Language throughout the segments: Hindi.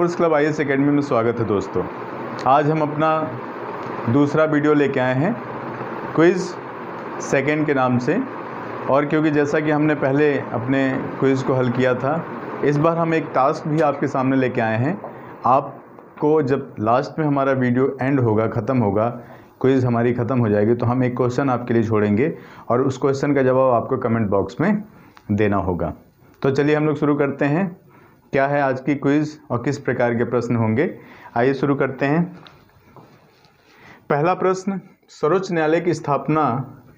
टॉपर्स क्लब आईएएस एकेडमी में स्वागत है दोस्तों। आज हम अपना दूसरा वीडियो लेके आए हैं क्विज़ सेकंड के नाम से। और क्योंकि जैसा कि हमने पहले अपने क्विज़ को हल किया था, इस बार हम एक टास्क भी आपके सामने लेके आए हैं। आपको जब लास्ट में हमारा वीडियो एंड होगा, ख़त्म होगा, क्विज़ हमारी ख़त्म हो जाएगी, तो हम एक क्वेश्चन आपके लिए छोड़ेंगे और उस क्वेश्चन का जवाब आपको कमेंट बॉक्स में देना होगा। तो चलिए हम लोग शुरू करते हैं। क्या है आज की क्विज़ और किस प्रकार के प्रश्न होंगे, आइए शुरू करते हैं। पहला प्रश्न, सर्वोच्च न्यायालय की स्थापना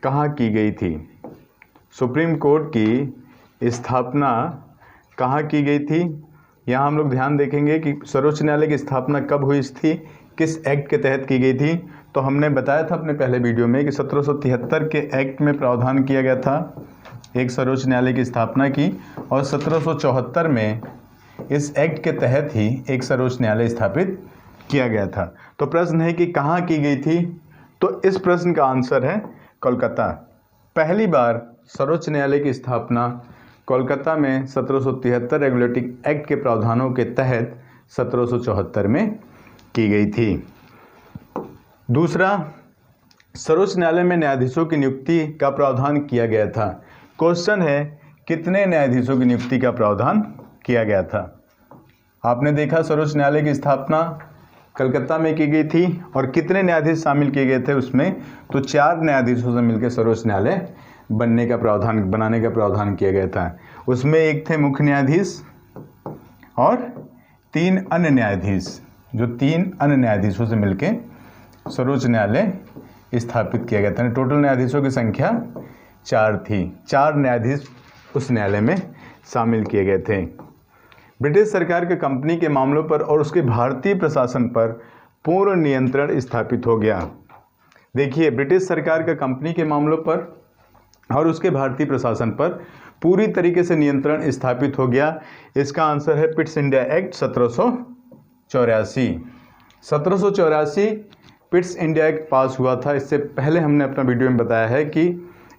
कहाँ की गई थी? सुप्रीम कोर्ट की स्थापना कहाँ की गई थी? यहाँ हम लोग ध्यान देखेंगे कि सर्वोच्च न्यायालय की स्थापना कब हुई थी, किस एक्ट के तहत की गई थी। तो हमने बताया था अपने पहले वीडियो में कि 1773 के एक्ट में प्रावधान किया गया था एक सर्वोच्च न्यायालय की स्थापना की, और 1774 में इस एक्ट के तहत ही एक सर्वोच्च न्यायालय स्थापित किया गया था। तो प्रश्न है कि कहाँ की गई थी? तो इस प्रश्न का आंसर है कोलकाता। पहली बार सर्वोच्च न्यायालय की स्थापना कोलकाता में 1773 रेगुलेटिंग एक्ट के प्रावधानों के तहत 1774 में की गई थी। दूसरा, सर्वोच्च न्यायालय में न्यायाधीशों की नियुक्ति का प्रावधान किया गया था। क्वेश्चन है, कितने न्यायाधीशों की नियुक्ति का प्रावधान किया गया था? आपने देखा सर्वोच्च न्यायालय की स्थापना कलकत्ता में की गई थी और कितने न्यायाधीश शामिल किए गए थे उसमें? तो 4 न्यायाधीशों से मिलकर सर्वोच्च न्यायालय बनाने का प्रावधान किया गया था। उसमें एक थे मुख्य न्यायाधीश और 3 अन्य न्यायाधीश, जो 3 अन्य न्यायाधीशों से मिलकर सर्वोच्च न्यायालय स्थापित किया गया था। टोटल न्यायाधीशों की संख्या 4 थी। 4 न्यायाधीश उस न्यायालय में शामिल किए गए थे। ब्रिटिश सरकार के कंपनी के मामलों पर और उसके भारतीय प्रशासन पर पूर्ण नियंत्रण स्थापित हो गया। देखिए, ब्रिटिश सरकार का कंपनी के मामलों पर और उसके भारतीय प्रशासन पर पूरी तरीके से नियंत्रण स्थापित हो गया। इसका आंसर है Pitt's India act 1784। 1784 Pitt's India act पास हुआ था। इससे पहले हमने अपना वीडियो में बताया है कि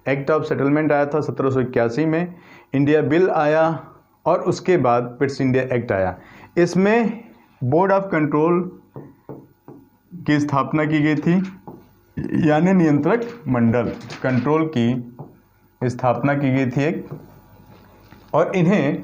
एक्ट ऑफ सेटलमेंट आया था 1781 में, इंडिया बिल आया और उसके बाद पिट्स इंडिया एक्ट आया। इसमें बोर्ड ऑफ कंट्रोल की स्थापना की गई थी, यानी नियंत्रक मंडल कंट्रोल की स्थापना की गई थी एक, और इन्हें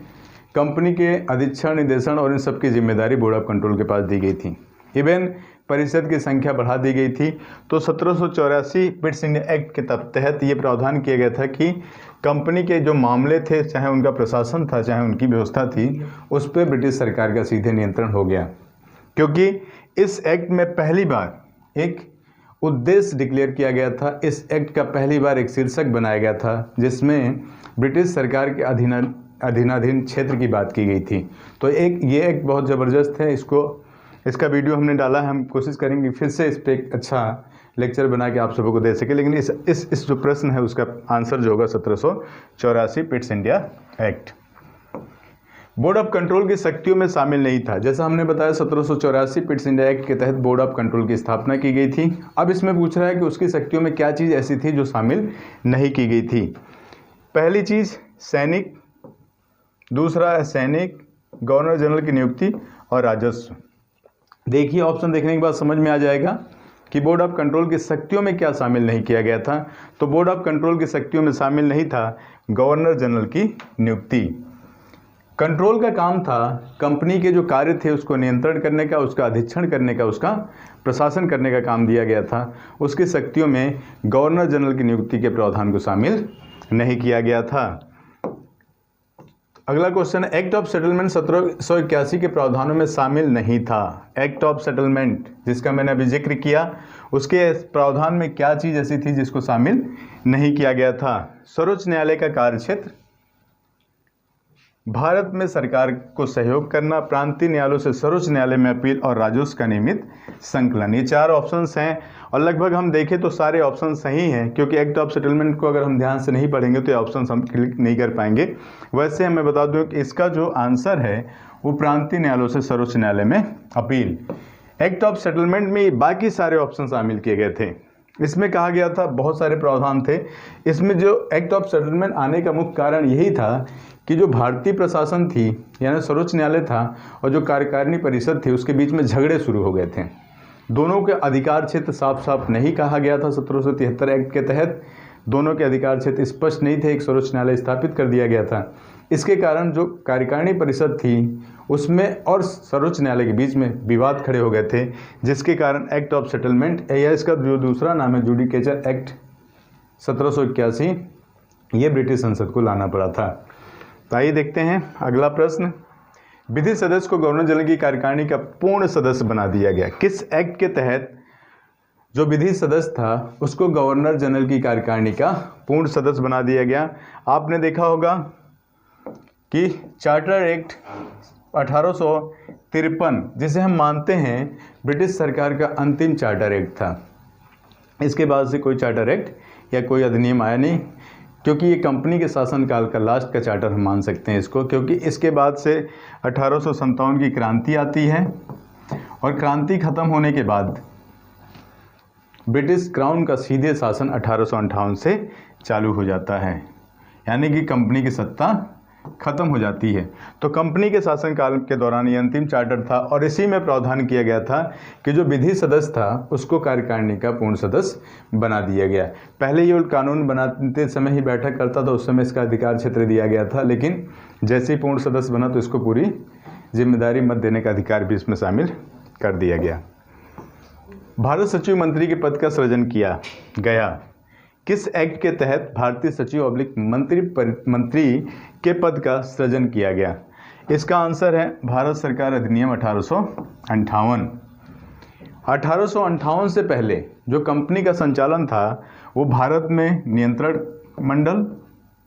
कंपनी के अधीक्षण, निदेशन और इन सब की जिम्मेदारी बोर्ड ऑफ कंट्रोल के पास दी गई थी। इवन परिषद की संख्या बढ़ा दी गई थी। तो 1784 पिट्स इंडिया एक्ट के तहत ये प्रावधान किया गया था कि कंपनी के जो मामले थे, चाहे उनका प्रशासन था, चाहे उनकी व्यवस्था थी, उस पर ब्रिटिश सरकार का सीधे नियंत्रण हो गया। क्योंकि इस एक्ट में पहली बार एक उद्देश्य डिक्लेयर किया गया था। इस एक्ट का पहली बार एक शीर्षक बनाया गया था जिसमें ब्रिटिश सरकार के अधीनाधीन क्षेत्र की बात की गई थी। तो ये एक्ट बहुत ज़बरदस्त है। इसका वीडियो हमने डाला है, हम कोशिश करेंगे फिर से इस पर एक अच्छा लेक्चर बना के आप सबको दे सके। लेकिन इस जो प्रश्न है उसका आंसर जो होगा 1784 Pitt's India act. Board of control की शक्तियों में शामिल नहीं था। जैसा हमने बताया 1784 पिट्स इंडिया एक्ट के तहत बोर्ड ऑफ कंट्रोल की स्थापना की गई थी। अब इसमें पूछ रहा है कि उसकी शक्तियों में क्या चीज़ ऐसी थी जो शामिल नहीं की गई थी। पहली चीज़ सैनिक, दूसरा है सैनिक, गवर्नर जनरल की नियुक्ति और राजस्व। देखिए, ऑप्शन देखने के बाद समझ में आ जाएगा कि बोर्ड ऑफ कंट्रोल की शक्तियों में क्या शामिल नहीं किया गया था। तो बोर्ड ऑफ कंट्रोल की शक्तियों में शामिल नहीं था गवर्नर जनरल की नियुक्ति। कंट्रोल का काम था कंपनी के जो कार्य थे उसको नियंत्रण करने का, उसका अधीक्षण करने का, उसका प्रशासन करने का काम दिया गया था। उसकी शक्तियों में गवर्नर जनरल की नियुक्ति के प्रावधान को शामिल नहीं किया गया था। अगला क्वेश्चन, एक्ट ऑफ सेटलमेंट 1781 के प्रावधानों में शामिल नहीं था। एक्ट ऑफ सेटलमेंट जिसका मैंने अभी जिक्र किया, उसके प्रावधान में क्या चीज़ ऐसी थी जिसको शामिल नहीं किया गया था? सर्वोच्च न्यायालय का कार्यक्षेत्र, भारत में सरकार को सहयोग करना, प्रांतीय न्यायालयों से सर्वोच्च न्यायालय में अपील और राजस्व का नियमित संकलन। ये 4 ऑप्शंस हैं और लगभग हम देखें तो सारे ऑप्शन सही हैं, क्योंकि एक्ट ऑफ सेटलमेंट को अगर हम ध्यान से नहीं पढ़ेंगे तो ये ऑप्शन हम क्लिक नहीं कर पाएंगे। वैसे मैं बता दूं कि इसका जो आंसर है वो प्रांतीय न्यायालयों से सर्वोच्च न्यायालय में अपील। एक्ट ऑफ सेटलमेंट में बाकी सारे ऑप्शन शामिल किए गए थे। इसमें कहा गया था, बहुत सारे प्रावधान थे इसमें। जो एक्ट ऑफ सेटलमेंट आने का मुख्य कारण यही था कि जो भारतीय प्रशासन थी यानी सर्वोच्च न्यायालय था और जो कार्यकारिणी परिषद थी उसके बीच में झगड़े शुरू हो गए थे। दोनों के अधिकार क्षेत्र साफ साफ नहीं कहा गया था 1773 एक्ट के तहत। दोनों के अधिकार क्षेत्र स्पष्ट नहीं थे, एक सर्वोच्च न्यायालय स्थापित कर दिया गया था। इसके कारण जो कार्यकारिणी परिषद थी उसमें और सर्वोच्च न्यायालय के बीच में विवाद खड़े हो गए थे, जिसके कारण एक्ट ऑफ सेटलमेंट या इसका जो दूसरा नाम है जुडिकेचर एक्ट 1781 ये ब्रिटिश संसद को लाना पड़ा था। तो आइए देखते हैं अगला प्रश्न। विधि सदस्य को गवर्नर जनरल की कार्यकारिणी का पूर्ण सदस्य बना दिया गया। किस एक्ट के तहत जो विधि सदस्य था उसको गवर्नर जनरल की कार्यकारिणी का पूर्ण सदस्य बना दिया गया? आपने देखा होगा कि चार्टर एक्ट 1853 जिसे हम मानते हैं ब्रिटिश सरकार का अंतिम चार्टर एक्ट था। इसके बाद से कोई चार्टर एक्ट या कोई अधिनियम आया नहीं, क्योंकि ये कंपनी के शासनकाल का लास्ट का चार्टर हम मान सकते हैं इसको, क्योंकि इसके बाद से 1857 की क्रांति आती है और क्रांति खत्म होने के बाद ब्रिटिश क्राउन का सीधे शासन 1858 से चालू हो जाता है, यानी कि कंपनी की सत्ता खत्म हो जाती है। तो कंपनी के शासनकाल के दौरान ये अंतिम चार्टर था और इसी में प्रावधान किया गया था कि जो विधि सदस्य था उसको कार्यकारिणी का पूर्ण सदस्य बना दिया गया। पहले ये कानून बनाते समय ही बैठक करता था, उस समय इसका अधिकार क्षेत्र दिया गया था, लेकिन जैसे ही पूर्ण सदस्य बना तो इसको पूरी जिम्मेदारी मत देने का अधिकार भी इसमें शामिल कर दिया गया। भारत सचिव मंत्री के पद का सृजन किया गया। किस एक्ट के तहत भारतीय सचिव ऑब्लिक मंत्री के पद का सृजन किया गया? इसका आंसर है भारत सरकार अधिनियम 1858। 1858 से पहले जो कंपनी का संचालन था वो भारत में नियंत्रण मंडल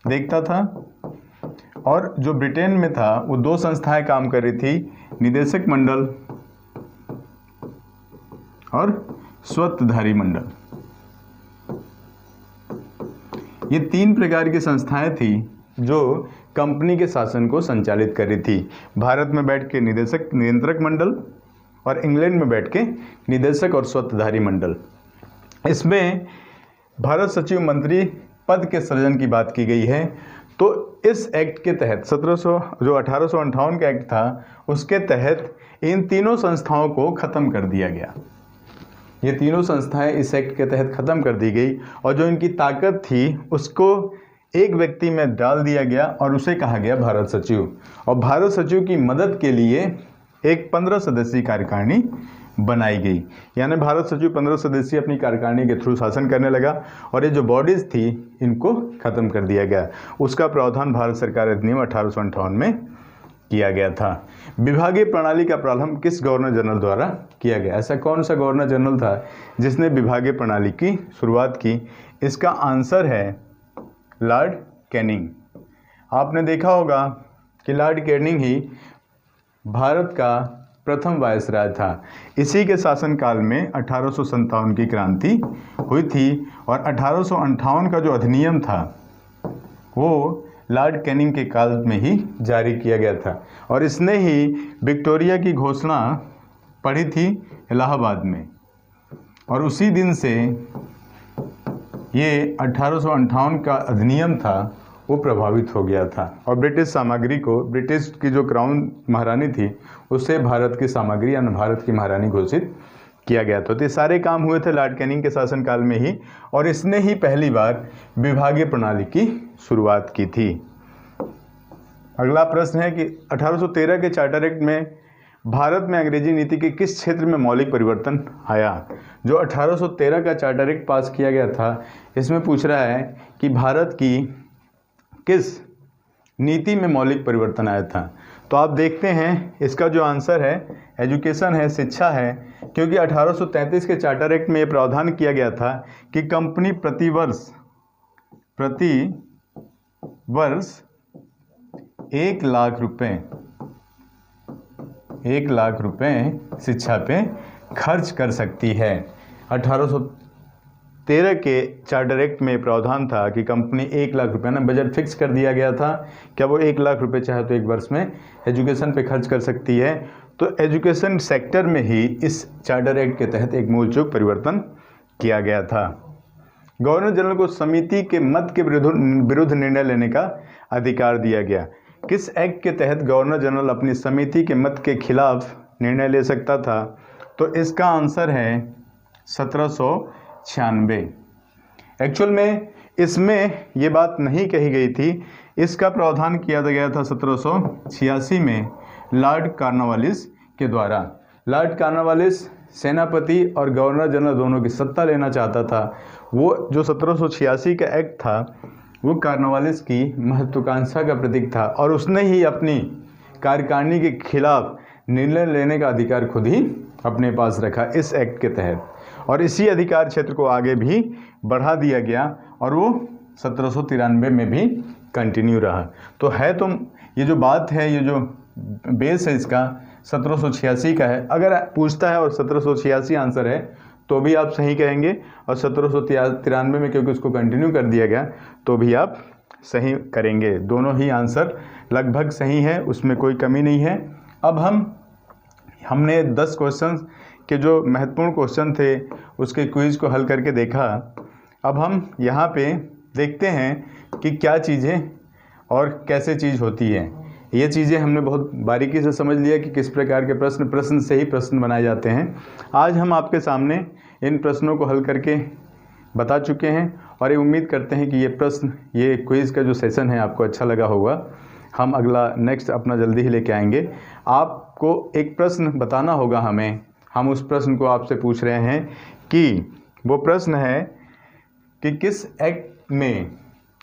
देखता था और जो ब्रिटेन में था वो दो संस्थाएं काम कर रही थी, निदेशक मंडल और स्वत्वधारी मंडल। ये तीन प्रकार की संस्थाएं थी जो कंपनी के शासन को संचालित कर रही थी। भारत में बैठ के नियंत्रक मंडल और इंग्लैंड में बैठ के निदेशक और स्वत्वधारी मंडल। इसमें भारत सचिव मंत्री पद के सृजन की बात की गई है। तो इस एक्ट के तहत 1858 का एक्ट था उसके तहत इन तीनों संस्थाओं को खत्म कर दिया गया। ये तीनों संस्थाएं इस एक्ट के तहत खत्म कर दी गई और जो इनकी ताकत थी उसको एक व्यक्ति में डाल दिया गया और उसे कहा गया भारत सचिव। और भारत सचिव की मदद के लिए एक 15 सदस्यीय कार्यकारिणी बनाई गई, यानी भारत सचिव 15 सदस्यीय अपनी कार्यकारिणी के थ्रू शासन करने लगा और ये जो बॉडीज थी इनको खत्म कर दिया गया। उसका प्रावधान भारत सरकार अधिनियम 1858 में किया गया था। विभागीय प्रणाली का प्रारंभ किस गवर्नर जनरल द्वारा किया गया? ऐसा कौन सा गवर्नर जनरल था जिसने विभागीय प्रणाली की शुरुआत की? इसका आंसर है लॉर्ड कैनिंग। आपने देखा होगा कि लॉर्ड कैनिंग ही भारत का प्रथम वायसराय था। इसी के शासनकाल में 1857 की क्रांति हुई थी और 1858 का जो अधिनियम था वो लॉर्ड कैनिंग के काल में ही जारी किया गया था और इसने ही विक्टोरिया की घोषणा पढ़ी थी इलाहाबाद में और उसी दिन से ये 1858 का अधिनियम था वो प्रभावित हो गया था और ब्रिटिश सामग्री को, ब्रिटिश की जो क्राउन महारानी थी उससे भारत की सामग्री यानी भारत की महारानी घोषित किया गया था। तो ये सारे काम हुए थे लॉर्ड कैनिंग के शासनकाल में ही और इसने ही पहली बार विभागीय प्रणाली की शुरुआत की थी। अगला प्रश्न है कि 1813 के चार्टर एक्ट में भारत में अंग्रेजी नीति के किस क्षेत्र में मौलिक परिवर्तन आया? जो 1813 का चार्टर एक्ट पास किया गया था इसमें पूछ रहा है कि भारत की किस नीति में मौलिक परिवर्तन आया था। तो आप देखते हैं इसका जो आंसर है एजुकेशन है, शिक्षा है, क्योंकि 1833 के चार्टर एक्ट में ये प्रावधान किया गया था कि कंपनी प्रति वर्ष 1 लाख रुपए शिक्षा पे खर्च कर सकती है। 1813 के चार्टर एक्ट में प्रावधान था कि कंपनी 1 लाख रुपए ना बजट फिक्स कर दिया गया था, क्या वो 1 लाख रुपए चाहे तो एक वर्ष में एजुकेशन पे खर्च कर सकती है। तो एजुकेशन सेक्टर में ही इस चार्टर एक्ट के तहत एक मूलचूक परिवर्तन किया गया था। गवर्नर जनरल को समिति के मत के विरुद्ध निर्णय लेने का अधिकार दिया गया। किस एक्ट के तहत गवर्नर जनरल अपनी समिति के मत के खिलाफ निर्णय ले सकता था? तो इसका आंसर है 1796। एक्चुअल में इसमें ये बात नहीं कही गई थी, इसका प्रावधान किया गया था 1786 में लॉर्ड कॉर्नवालिस के द्वारा। लॉर्ड कॉर्नवालिस सेनापति और गवर्नर जनरल दोनों की सत्ता लेना चाहता था। वो जो 1786 का एक्ट था वो कॉर्नवालिस की महत्वाकांक्षा का प्रतीक था और उसने ही अपनी कार्यकारिणी के खिलाफ निर्णय लेने का अधिकार खुद ही अपने पास रखा इस एक्ट के तहत, और इसी अधिकार क्षेत्र को आगे भी बढ़ा दिया गया और वो 1793 में भी कंटिन्यू रहा। तो है तो ये जो बात है, ये जो बेस है इसका 1786 का है। अगर पूछता है और 1786 आंसर है तो भी आप सही कहेंगे, और 1793 में क्योंकि उसको कंटिन्यू कर दिया गया तो भी आप सही करेंगे। दोनों ही आंसर लगभग सही है, उसमें कोई कमी नहीं है। अब हमने 10 क्वेश्चन के जो महत्वपूर्ण क्वेश्चन थे उसके क्विज़ को हल करके देखा। अब हम यहाँ पे देखते हैं कि क्या चीज़ें और कैसे चीज़ होती है। ये चीज़ें हमने बहुत बारीकी से समझ लिया कि किस प्रकार के प्रश्न से ही प्रश्न बनाए जाते हैं। आज हम आपके सामने इन प्रश्नों को हल करके बता चुके हैं और ये उम्मीद करते हैं कि ये क्विज़ का जो सेशन है आपको अच्छा लगा होगा। हम अगला नेक्स्ट अपना जल्दी ही लेके आएंगे। आपको एक प्रश्न बताना होगा हमें, हम उस प्रश्न को आपसे पूछ रहे हैं कि वो प्रश्न है कि किस एक्ट में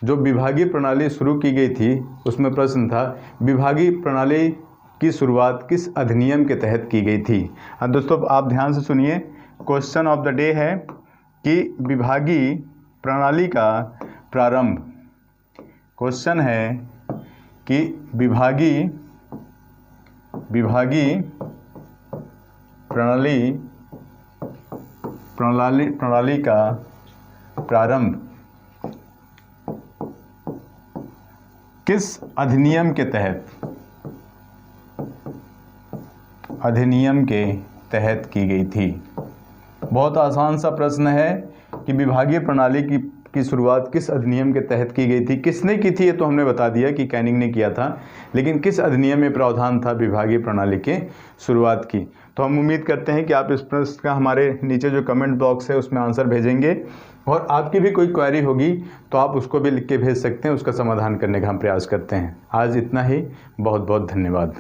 जो विभागीय प्रणाली शुरू की गई थी, उसमें प्रश्न था विभागीय प्रणाली की शुरुआत किस अधिनियम के तहत की गई थी। हाँ दोस्तों, आप ध्यान से सुनिए। क्वेश्चन ऑफ द डे है कि विभागीय प्रणाली का प्रारंभ। क्वेश्चन है कि विभागीय प्रणाली का प्रारंभ किस अधिनियम के तहत की गई थी। बहुत आसान सा प्रश्न है कि विभागीय प्रणाली की शुरुआत किस अधिनियम के तहत की गई थी। किसने की थी ये तो हमने बता दिया कि कैनिंग ने किया था, लेकिन किस अधिनियम में प्रावधान था विभागीय प्रणाली के शुरुआत की। तो हम उम्मीद करते हैं कि आप इस प्रश्न का हमारे नीचे जो कमेंट बॉक्स है उसमें आंसर भेजेंगे, और आपकी भी कोई क्वेरी होगी तो आप उसको भी लिख के भेज सकते हैं, उसका समाधान करने का हम प्रयास करते हैं। आज इतना ही, बहुत बहुत धन्यवाद।